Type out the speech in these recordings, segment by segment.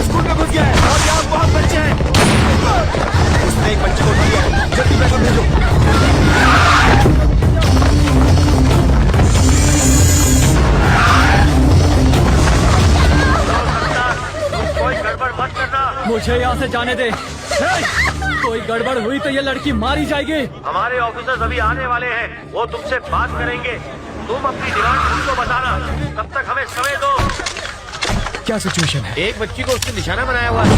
School में घुस गया है और यहाँ बहुत बच्चे हैं। उसने एक बच्चे को उठा लिया है, जल्दी बैग भेजो। कोई गड़बड़ मत करना। मुझे यहाँ से जाने दे। कोई गड़बड़ हुई तो ये लड़की मारी जाएगी। हमारे ऑफिसर्स अभी आने वाले हैं, वो तुमसे बात करेंगे। तुम अपनी डिमांड उनको बताना, तब तक हमें समय दो। क्या सिचुएशन है? एक बच्ची को उसने निशाना बनाया हुआ है।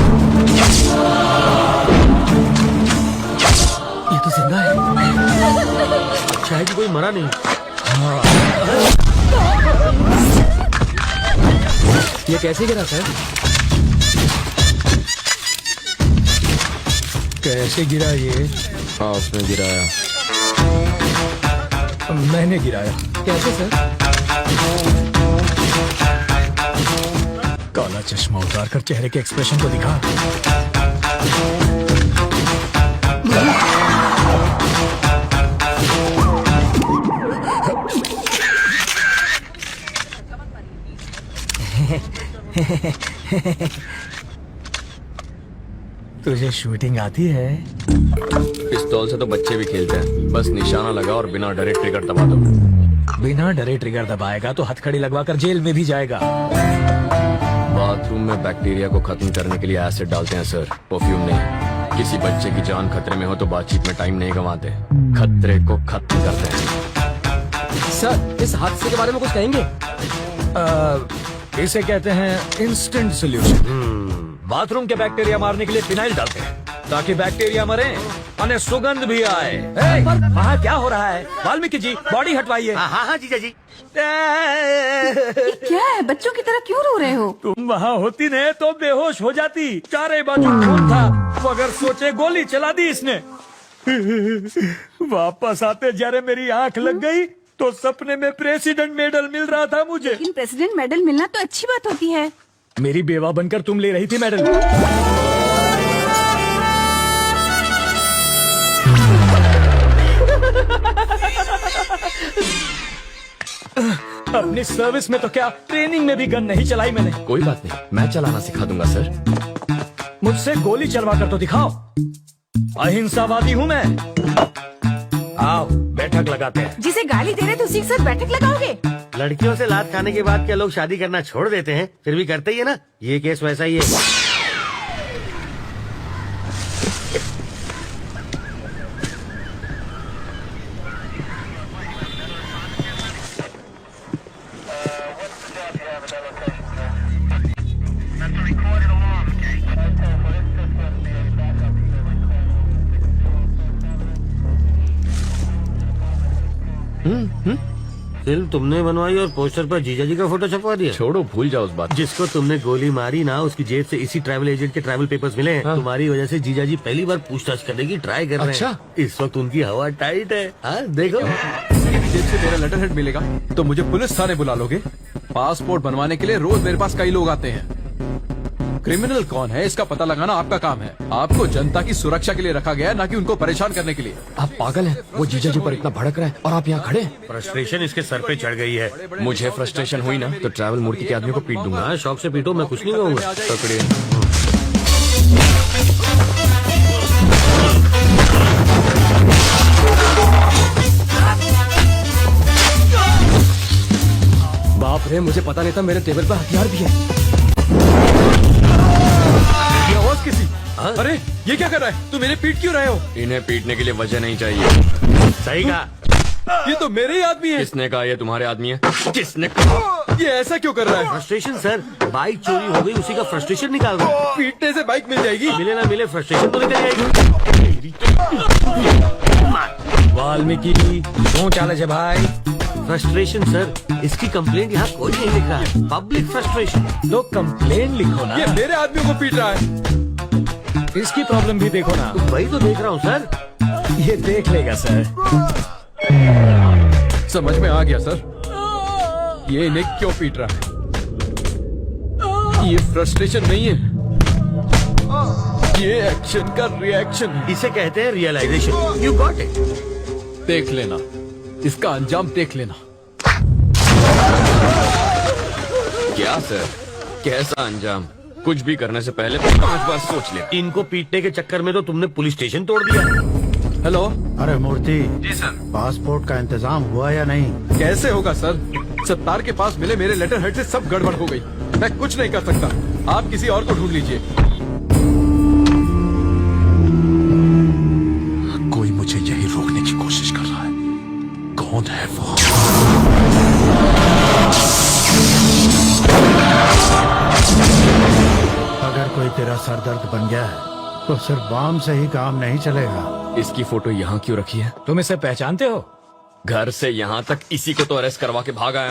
ये तो जिंदा है। अच्छा है कि कोई मरा नहीं। ये कैसे गिरा सर? कैसे गिरा ये? हाँ उसने गिराया। मैंने गिराया। कैसे सर? काला चश्मा उतार कर चेहरे के एक्सप्रेशन को दिखा। तुझे शूटिंग आती है? पिस्तौल से तो बच्चे भी खेलते हैं, बस निशाना लगा और बिना डरे ट्रिगर दबा दो। बिना डरे ट्रिगर दबाएगा तो हथकड़ी लगवाकर जेल में भी जाएगा। बाथरूम में बैक्टीरिया को खत्म करने के लिए एसिड डालते हैं सर, परफ्यूम नहीं। किसी बच्चे की जान खतरे में हो तो बातचीत में टाइम नहीं गंवाते, खतरे को खत्म करते हैं। सर, इस हादसे के बारे में कुछ कहेंगे? इसे कहते हैं इंस्टेंट सोल्यूशन। बाथरूम के बैक्टीरिया मारने के लिए फिनाइल डालते हैं ताकि बैक्टीरिया मरे और सुगंध भी आए। वहाँ क्या हो रहा है? वाल्मीकि जी, बॉडी हटवाइए। हाँ जीजा जी। क्या है, बच्चों की तरह क्यों रो रहे हो? तुम वहाँ होती न तो बेहोश हो जाती। चारे बाजू खून था, मगर सोचे गोली चला दी इसने। वापस आते जरे मेरी आंख लग गई तो सपने में प्रेसिडेंट मेडल मिल रहा था मुझे। लेकिन प्रेसिडेंट मेडल मिलना तो अच्छी बात होती है। मेरी बेवा बनकर तुम ले रही थी मेडल। अपनी सर्विस में तो क्या, ट्रेनिंग में भी गन नहीं चलाई मैंने। कोई बात नहीं, मैं चलाना सिखा दूंगा सर। मुझसे गोली चलवा कर तो दिखाओ। अहिंसावादी हूँ मैं। आओ बैठक लगाते हैं। जिसे गाली दे रहे थे उसी के साथ बैठक लगाओगे? लड़कियों से लात खाने के बाद क्या लोग शादी करना छोड़ देते हैं? फिर भी करते ही है ना। ये केस वैसा ही है। फिल्म तुमने बनवाई और पोस्टर पर जीजा जी का फोटो छपवा दिया। छोड़ो, भूल जाओ उस बात। जिसको तुमने गोली मारी ना, उसकी जेब से इसी ट्रैवल एजेंट के ट्रैवल पेपर्स मिले हैं। हाँ। तुम्हारी वजह से जीजा जी पहली बार पूछताछ करने की ट्राई कर रहे हैं। अच्छा। इस वक्त उनकी हवा टाइट है। हाँ देखो। जेब से मेरा लेटर हेड मिलेगा तो मुझे पुलिस थाने बुला लोगे? पासपोर्ट बनवाने के लिए रोज मेरे पास कई लोग आते हैं। क्रिमिनल कौन है इसका पता लगाना आपका काम है। आपको जनता की सुरक्षा के लिए रखा गया है, ना कि उनको परेशान करने के लिए। आप पागल हैं? वो जीजा जी पर इतना भड़क रहा है और आप यहाँ खड़े हैं। फ्रस्ट्रेशन इसके सर पे चढ़ गई है। मुझे फ्रस्ट्रेशन हुई ना तो ट्रैवल मूर्ति के आदमी को पीट दूंगा। हाँ शौक से पीटो, मैं कुछ नहीं कहूँगा। पकड़िए। बाप रे, मुझे पता नहीं था मेरे टेबल पर हथियार भी है। ये आवाज किसी? अरे ये क्या कर रहा है? तू मेरे पीट क्यों रहे हो? इन्हें पीटने के लिए वजह नहीं चाहिए। सही कहा। ये तो मेरे ही आदमी है। किसने कहा ये तुम्हारे आदमी है? किसने कहा? ये ऐसा क्यों कर रहा है? फ्रस्ट्रेशन सर, बाइक चोरी हो गई, उसी का फ्रस्ट्रेशन निकाल रहा हूँ। पीटने से बाइक मिल जाएगी? मिले ना मिले फ्रस्ट्रेशन तो निकल जाएगी। वाल्मीकि क्यों चाले छे भाई? फ्रस्ट्रेशन सर, इसकी कंप्लेंट यहाँ कोई नहीं लिख रहा है। Public frustration. तो कंप्लेन लिखो ना। ये मेरे आदमियों को पीट रहा है। इसकी प्रॉब्लम भी देखो ना। वही तो देख रहा हूँ सर। ये देख लेगा सर। समझ में आ गया सर, ये इन्हें क्यों पीट रहा है। ये फ्रस्ट्रेशन नहीं है, ये एक्शन का रिएक्शन है। इसे कहते हैं रियलाइजेशन। You got it. देख लेना, इसका अंजाम देख लेना। क्या सर, कैसा अंजाम? कुछ भी करने से पहले 5 बार सोच ले। इनको पीटने के चक्कर में तो तुमने पुलिस स्टेशन तोड़ दिया। हेलो, अरे मूर्ति, जी सर। पासपोर्ट का इंतजाम हुआ या नहीं? कैसे होगा सर? सत्तार के पास मिले मेरे लेटर हेड से सब गड़बड़ हो गई। मैं कुछ नहीं कर सकता, आप किसी और को ढूंढ लीजिए। कोई मुझे यही रोकने की कोशिश कर रहा है। कौन है वो? अगर कोई तेरा सरदर्द बन गया है तो सिर्फ बम से ही काम नहीं चलेगा। इसकी फोटो यहाँ क्यों रखी है? तुम इसे पहचानते हो? घर से यहाँ तक इसी को तो अरेस्ट करवा के भाग आया।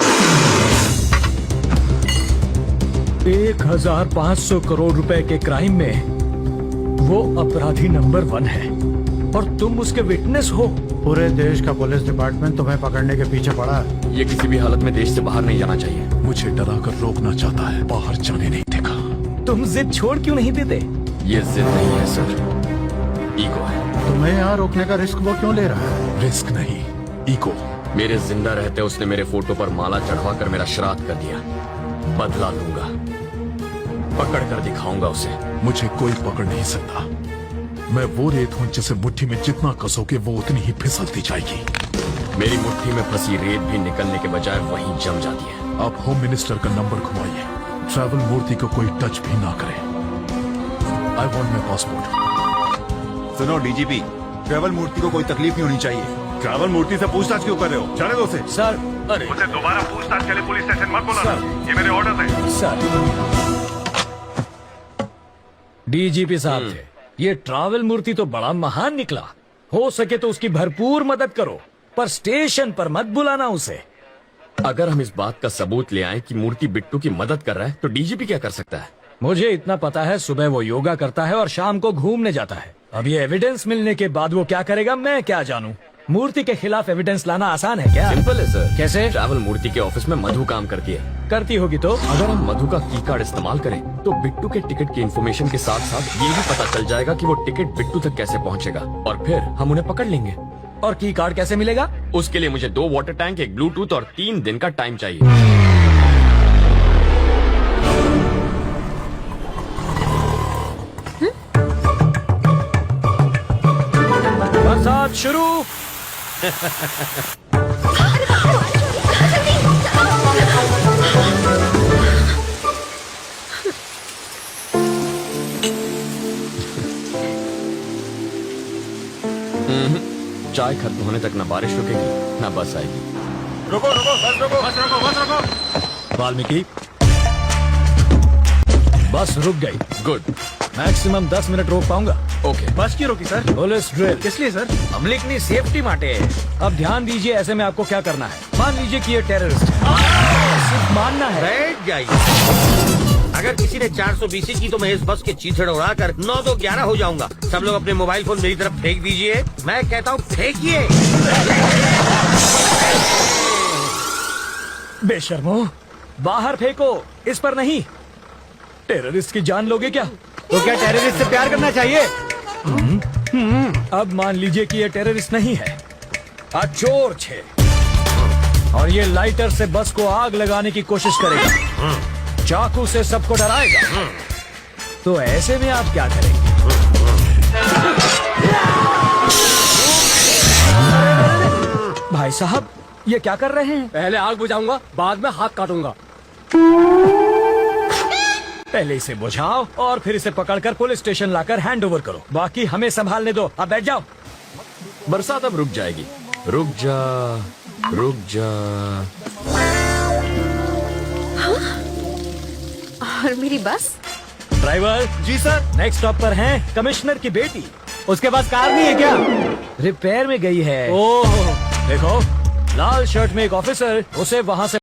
1500 करोड़ रुपए के क्राइम में वो अपराधी नंबर 1 है और तुम उसके विटनेस हो। पूरे देश का पुलिस डिपार्टमेंट तुम्हें पकड़ने के पीछे पड़ा है। ये किसी भी हालत में देश से बाहर नहीं जाना चाहिए। मुझे डरा कर रोकना चाहता है, बाहर जाने नहीं देगा। तुम जिद छोड़ क्यों नहीं देते? ये जिद नहीं है सर, ईगो है। तुम्हें यहाँ रोकने का रिस्क वो क्यों ले रहा है? रिस्क नहीं, ईगो। मेरे जिंदा रहते उसने मेरे फोटो पर माला चढ़वा कर मेरा श्राद्ध कर दिया। बदला लूंगा, पकड़ कर दिखाऊंगा उसे। मुझे कोई पकड़ नहीं सकता। मैं वो रेत हूँ जिसे मुट्ठी में जितना कसोगे वो उतनी ही फिसलती जाएगी। मेरी मुट्ठी में फंसी रेत भी निकलने के बजाय वहीं जम जाती है। आप होम मिनिस्टर का नंबर घुमाइए, ट्रैवल मूर्ति को कोई टच भी ना करे। I want my passport. सुनो डीजीपी, ट्रैवल मूर्ति को कोई तकलीफ नहीं होनी चाहिए। ट्रैवल मूर्ति से पूछताछ क्यों कर रहे हो? जाने दो उसे। सर, अरे मुझे दोबारा पूछताछ के लिए पुलिस स्टेशन मत बुलाना, ये मेरे ऑर्डर हैं। सर, डीजीपी साहब थे। ये ट्रैवल मूर्ति तो बड़ा महान निकला। हो सके तो उसकी भरपूर मदद करो, पर स्टेशन पर मत बुलाना उसे। अगर हम इस बात का सबूत ले आए कि मूर्ति बिट्टू की मदद कर रहा है तो डीजीपी क्या कर सकता है? मुझे इतना पता है, सुबह वो योगा करता है और शाम को घूमने जाता है। अब ये एविडेंस मिलने के बाद वो क्या करेगा मैं क्या जानूं। मूर्ति के खिलाफ एविडेंस लाना आसान है क्या? सिंपल है सर। कैसे? ट्रैवल मूर्ति के ऑफिस में मधु काम करती है। करती होगी तो? अगर हम मधु का की कार्ड इस्तेमाल करें तो बिट्टू के टिकट की इन्फॉर्मेशन के साथ साथ ये भी पता चल जाएगा कि वो टिकट बिट्टू तक कैसे पहुंचेगा और फिर हम उन्हें पकड़ लेंगे। और की कार्ड कैसे मिलेगा? उसके लिए मुझे 2 वाटर टैंक, एक ब्लूटूथ और 3 दिन का टाइम चाहिए। बरसात शुरू। चाय खत्म होने तक न बारिश रुकेगी न बस आएगी। रुको रुको, बस रुको, बस रुको, बस रुको। वाल्मीकि, बस रुक गई। गुड। मैक्सिमम 10 मिनट रोक पाऊंगा। ओके। बस क्यों रोकी सर? Police drill. किस लिए सर? पब्लिकनी सेफ्टी माटे। अब ध्यान दीजिए, ऐसे में आपको क्या करना है। मान लीजिए कि ये टेररिस्ट है, सिर्फ मानना है। बैठ जाइए। अगर किसी ने 420 की तो मैं इस बस के चीथड़ उड़ाकर 9 2 11 हो जाऊंगा। सब लोग अपने मोबाइल फोन मेरी तरफ फेंक दीजिए। मैं कहता हूँ फेंकिए। बेशर्मो, बाहर फेंको, इस पर नहीं। टेररिस्ट की जान लोगे क्या? तो क्या टेररिस्ट से प्यार करना चाहिए? अब मान लीजिए कि ये टेररिस्ट नहीं है, चोर छे, और ये लाइटर से बस को आग लगाने की कोशिश करेगा, चाकू से सबको डराएगा। तो ऐसे में आप क्या करेंगे? भाई साहब, ये क्या कर रहे हैं? पहले आग बुझाऊंगा, बाद में हाथ काटूंगा। पहले इसे बुझाओ और फिर इसे पकड़कर पुलिस स्टेशन लाकर हैंड ओवर करो। बाकी हमें संभालने दो। अब बैठ जाओ। बरसात अब रुक जाएगी। रुक जा, रुक जा। और मेरी बस? ड्राइवर जी सर। नेक्स्ट स्टॉप पर हैं कमिश्नर की बेटी। उसके पास कार नहीं है क्या? रिपेयर में गई है। ओह, देखो, लाल शर्ट में एक ऑफिसर उसे वहाँ से